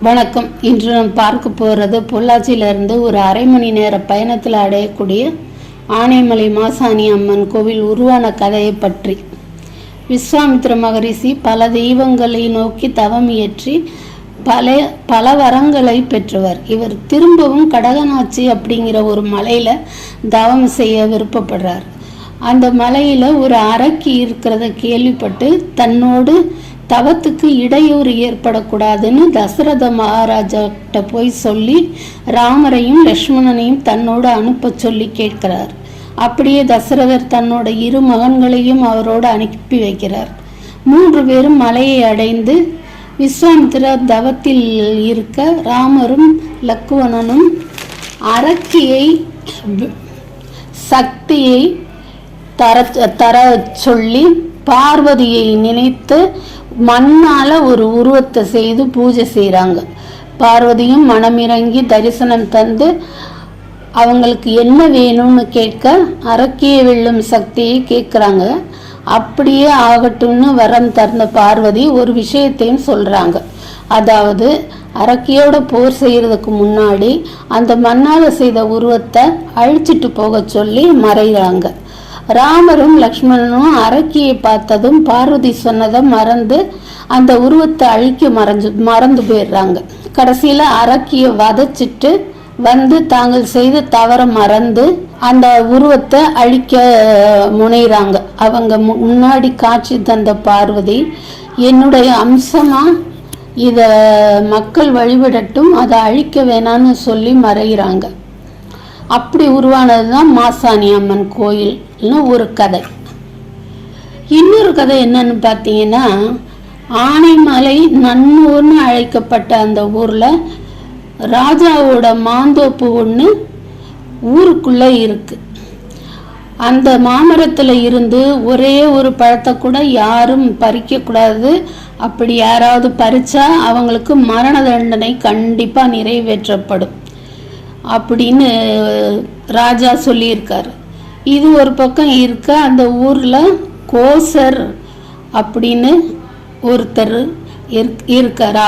வணக்கம். இன்று நாம் பார்க்க போகிறது பொள்ளாச்சியிலிருந்து ஒரு அரை மணி நேர பயணத்தில் அடையக்கூடிய ஆனைமலை மாசாணி அம்மன் கோவில் உருவான கதையை பற்றி. விஸ்வாமித்திர மகரிஷி பல தெய்வங்களை நோக்கி தவம் இயற்றி பல வரங்களை பெற்றவர். இவர் திரும்பவும் கடகநாச்சி அப்படிங்கிற ஒரு மலையில் தவம் செய்ய விருப்பப்படுறார். அந்த மலையில் ஒரு அரக்கி இருக்கிறத கேள்விப்பட்டு தன்னோடு தவத்துக்கு இடையூறு ஏற்படக்கூடாதுன்னு தசரத மகாராஜா கிட்ட போய் சொல்லி ராமரையும் லக்ஷ்மணனையும் தன்னோடு அனுப்ப சொல்லி கேட்கிறார். அப்படியே தசரதர் தன்னோட 2 மகன்களையும் அவரோடு அனுப்பி வைக்கிறார். 3 பேரும் மலையை அடைந்து விஸ்வாமித்திரர் தவத்தில் இருக்க ராமரும் லக்குவணனும் அரக்கியை சக்தியை தர சொல்லி பார்வதியை நினைத்து மண்ணால் ஒரு உருவத்தை செய்து பூஜை செய்கிறாங்க. பார்வதியும் மனமிறங்கி தரிசனம் தந்து அவங்களுக்கு என்ன வேணும்னு கேட்க அரக்கியை வெல்லும் சக்தியை கேட்குறாங்க. அப்படியே ஆகட்டும்னு வரம் தந்த பார்வதி ஒரு விஷயத்தையும் சொல்கிறாங்க. அதாவது அரக்கியோட போர் செய்கிறதுக்கு முன்னாடி அந்த மண்ணால் செய்த உருவத்தை அழிச்சிட்டு போக சொல்லி மறைகிறாங்க. ராமரும் லக்ஷ்மணனும் அரக்கியை பார்த்ததும் பார்வதி சொன்னதை மறந்து அந்த உருவத்தை அழிக்க மறந்து போயிடுறாங்க. கடைசியில் அரக்கியை வதச்சிட்டு வந்து தாங்கள் செய்த தவற மறந்து அந்த உருவத்தை அழிக்க முனைகிறாங்க. அவங்க முன்னாடி காட்சி தந்த பார்வதி, என்னுடைய அம்சமா இதை மக்கள் வழிபடட்டும், அதை அழிக்க வேணான்னு சொல்லி மறைகிறாங்க. அப்படி உருவானது தான் மாசாணி அம்மன் கோயில்னு ஒரு கதை. இன்னொரு கதை என்னன்னு பார்த்தீங்கன்னா, ஆனைமலை நன்னூர்னு அழைக்கப்பட்ட அந்த ஊரில் ராஜாவோட மாந்தோப்பு ஒன்று ஊருக்குள்ளே இருக்கு. அந்த மாமரத்தில் இருந்து ஒரே ஒரு பழத்தை கூட யாரும் பறிக்கக்கூடாது. அப்படி யாராவது பறிச்சா அவங்களுக்கு மரண தண்டனை கண்டிப்பாக நிறைவேற்றப்படும் அப்படின்னு ராஜா சொல்லியிருக்கார். இது ஒரு பக்கம் இருக்க, அந்த ஊரில் கோசர் அப்படின்னு ஒருத்தர் இருக்கார்.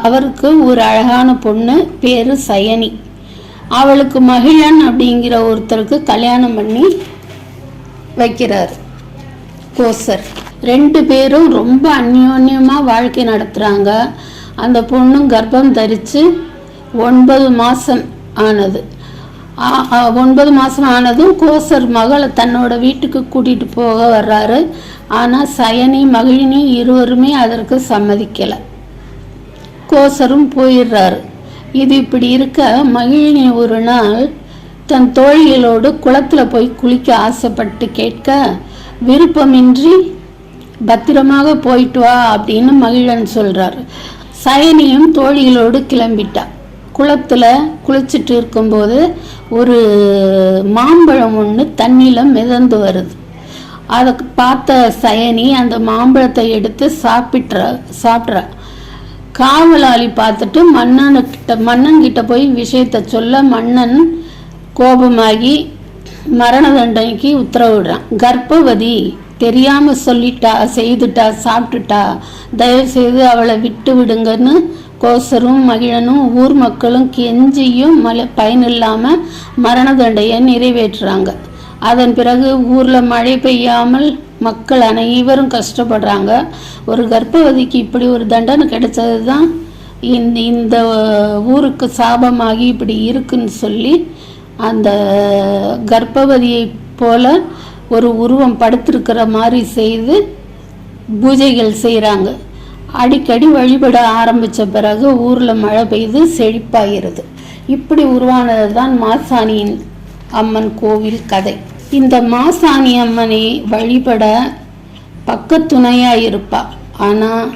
அவருக்கு ஒரு அழகான பொண்ணு, பேர் சயனி. அவளுக்கு மகிழன் அப்படிங்கிற ஒருத்தருக்கு கல்யாணம் பண்ணி வைக்கிறார் கோசர். 2 பேரும் ரொம்ப அந்யோன்யமாக வாழ்க்கை நடத்துகிறாங்க. அந்த பொண்ணும் கர்ப்பம் தரித்து 9 மாதம் ஆனது. 9 மாதம் ஆனதும் கோசர் மகளை தன்னோட வீட்டுக்கு கூட்டிகிட்டு போக வர்றாரு. ஆனால் சயனி மகிழினி இருவருமே அதற்கு சம்மதிக்கலை. கோசரும் போயிடுறாரு. இது இப்படி இருக்க மகிழினி ஒரு நாள் தன் தோழிகளோடு குளத்தில் போய் குளிக்க ஆசைப்பட்டு கேட்க, விருப்பமின்றி பத்திரமாக போயிட்டு வா அப்படின்னு மகிழன் சொல்கிறார். சயனியும் தோழிகளோடு கிளம்பிட்டா. குளத்தில் குளிச்சுட்டு இருக்கும்போது ஒரு மாம்பழம் ஒன்று தண்ணியில் மிதந்து வருது. அதை பார்த்த சயனி அந்த மாம்பழத்தை எடுத்து சாப்பிட்றா. காவலாளி பார்த்துட்டு மன்னன்கிட்ட போய் விஷயத்தை சொல்ல மன்னன் கோபமாகி மரண தண்டனைக்கு உத்தரவிடுறான். கர்ப்பவதி, தெரியாமல் செய்துட்டா, சாப்பிட்டுட்டா, தயவுசெய்து அவளை விட்டு விடுங்கன்னு கோசரும் மகிழனும் ஊர் மக்களும் கெஞ்சியும் பயனில்லாமல் மரண தண்டையை நிறைவேற்றுறாங்க. அதன் பிறகு ஊரில் மழை பெய்யாமல் மக்கள் அனைவரும் கஷ்டப்படுறாங்க. ஒரு கர்ப்பவதிக்கு இப்படி ஒரு தண்டனை கிடைச்சது தான் இந்த ஊருக்கு சாபமாகி இப்படி இருக்குன்னு சொல்லி அந்த கர்ப்பவதியை போல ஒரு உருவம் படுத்திருக்கிற மாதிரி செய்து பூஜைகள் செய்கிறாங்க. அடிக்கடி வழிபட ஆரம்பித்த பிறகு ஊரில் மழை பெய்து செழிப்பாகிறது. இப்படி உருவானது தான் மாசாணி அம்மன் கோவில் கதை. இந்த மாசாணி அம்மனை வழிபட பக்கத்துணையாக இருப்பா, ஆனால்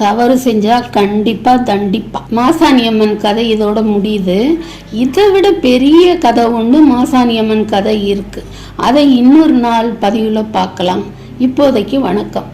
தவறு செஞ்சால் கண்டிப்பாக தண்டிப்பா. மாசாணி அம்மன் கதை இதோட முடியுது. இதை விட பெரிய கதை ஒன்று மாசாணி அம்மன் கதை இருக்குது. அதை இன்னொரு நாள் பதிவில் பார்க்கலாம். இப்போதைக்கு வணக்கம்.